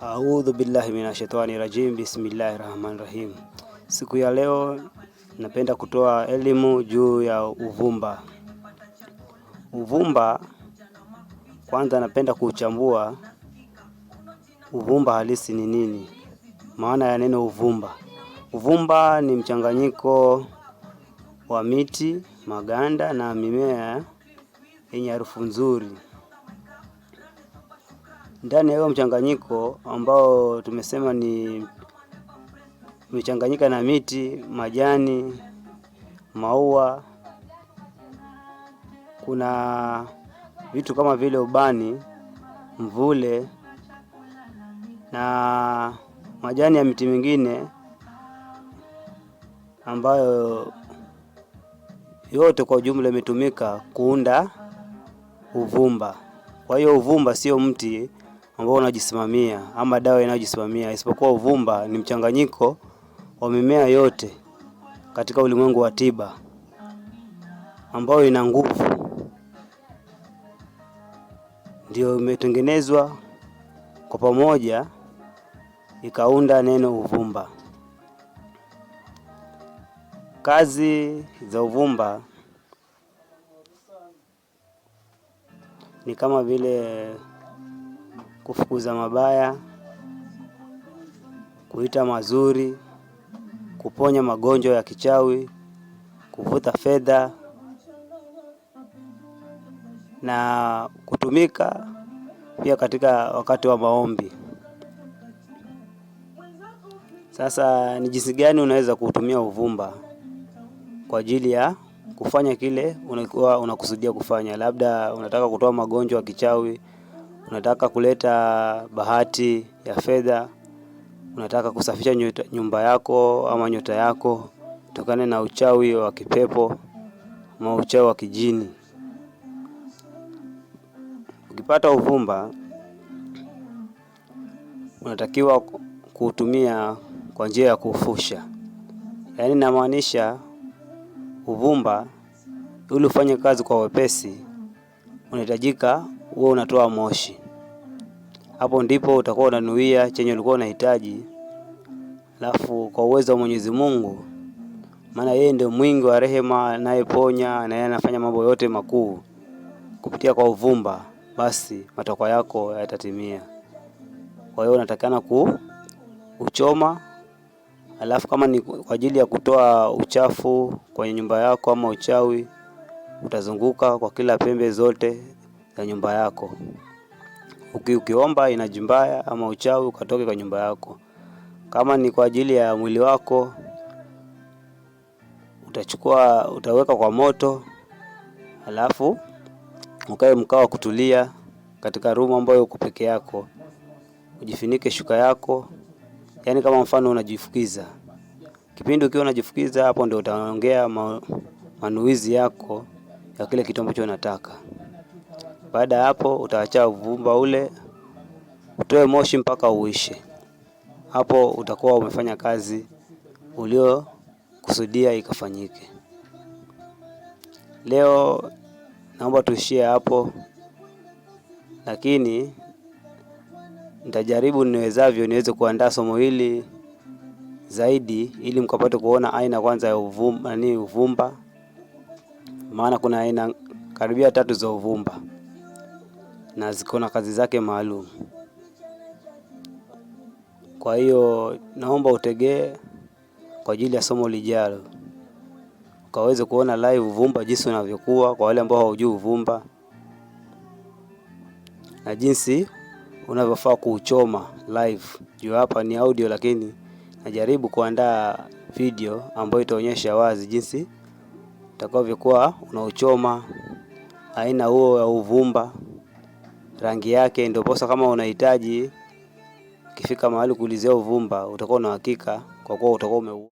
A'udhu billahi minashaitani rajim. Bismillahirrahmanirrahim. Siku ya leo napenda kutoa elimu juu ya uvumba. Uvumba, kwanza napenda kuchambua uvumba halisi ni nini. Maana ya neno uvumba. Uvumba ni mchanganyiko wa miti, maganda na mimea yenye harufu nzuri. Ndani ya huo mchanganyiko ambao tumesema ni umechanganyika na miti, majani, maua, kuna vitu kama vile ubani, mvule na majani ya miti mingine ambayo yote kwa ujumla imetumika kuunda uvumba. Kwa hiyo uvumba sio mti ambao unajisimamia ama dawa inayojisimamia, isipokuwa uvumba ni mchanganyiko wa mimea yote katika ulimwengu wa tiba ambayo ina nguvu, ndio imetengenezwa kwa pamoja ikaunda neno uvumba. Kazi za uvumba ni kama vile kufukuza mabaya, kuita mazuri, kuponya magonjwa ya kichawi, kuvuta fedha na kutumika pia katika wakati wa maombi. Sasa ni jinsi gani unaweza kutumia uvumba kwa ajili ya kufanya kile unakusudia kufanya? Labda unataka kutoa magonjwa ya kichawi, unataka kuleta bahati ya fedha, unataka kusafisha nyumba yako ama nyota yako tokane na uchawi wa kipepo ama uchawi wa kijini. Ukipata uvumba unatakiwa kuutumia kwa njia ya kufusha. Yaani namaanisha uvumba ili ufanye kazi kwa wepesi unahitajika uwe unatoa moshi. Hapo ndipo utakuwa unanuia chenye ulikuwa unahitaji. Alafu kwa uwezo wa Mwenyezi Mungu, maana yeye ndio mwingi wa rehema, anayeponya na yeye anafanya mambo yote makuu kupitia kwa uvumba, basi matakwa yako yatatimia. Kwa hiyo unatakana kuchoma. Alafu kama ni kwa ajili ya kutoa uchafu kwenye nyumba yako ama uchawi, utazunguka kwa kila pembe zote za nyumba yako. Ukiomba inajimbaya ama uchawi ukatoke kwa nyumba yako. Kama ni kwa ajili ya mwili wako, utaweka kwa moto. Alafu ukae mkao wa kutulia katika room ambayo uko peke yako. Ujifinike shuka yako. Yaani kama mfano unajifukiza. Kipindi ukiwa unajifukiza, hapo ndio utaongea manuizi yako ya kile kitu ambacho unataka. Baada ya hapo utaacha uvumba ule utoe moshi mpaka uishe. Hapo utakuwa umefanya kazi ulio kusudia ikafanyike. Leo naomba tuishie hapo, lakini nitajaribu niwezavyo niweze kuandaa somo hili zaidi ili mkapate kuona aina kwanza ya uvumba. Maana kuna aina karibia 3 za uvumba na ziko na kazi zake maalum. Kwa hiyo naomba utegee kwa ajili ya somo lijalo, ukaweze kuona live uvumba jinsi unavyokuwa kwa wale ambao hawajui uvumba, na jinsi unavyofaa kuuchoma live. Juu hapa ni audio, lakini najaribu kuandaa video ambayo itaonyesha wazi jinsi utakavyokuwa unauchoma, aina huo ya uvumba, rangi yake. Ndio posa kama unahitaji ukifika mahali kuulizia uvumba utakuwa na uhakika, kwa kuwa utakuwa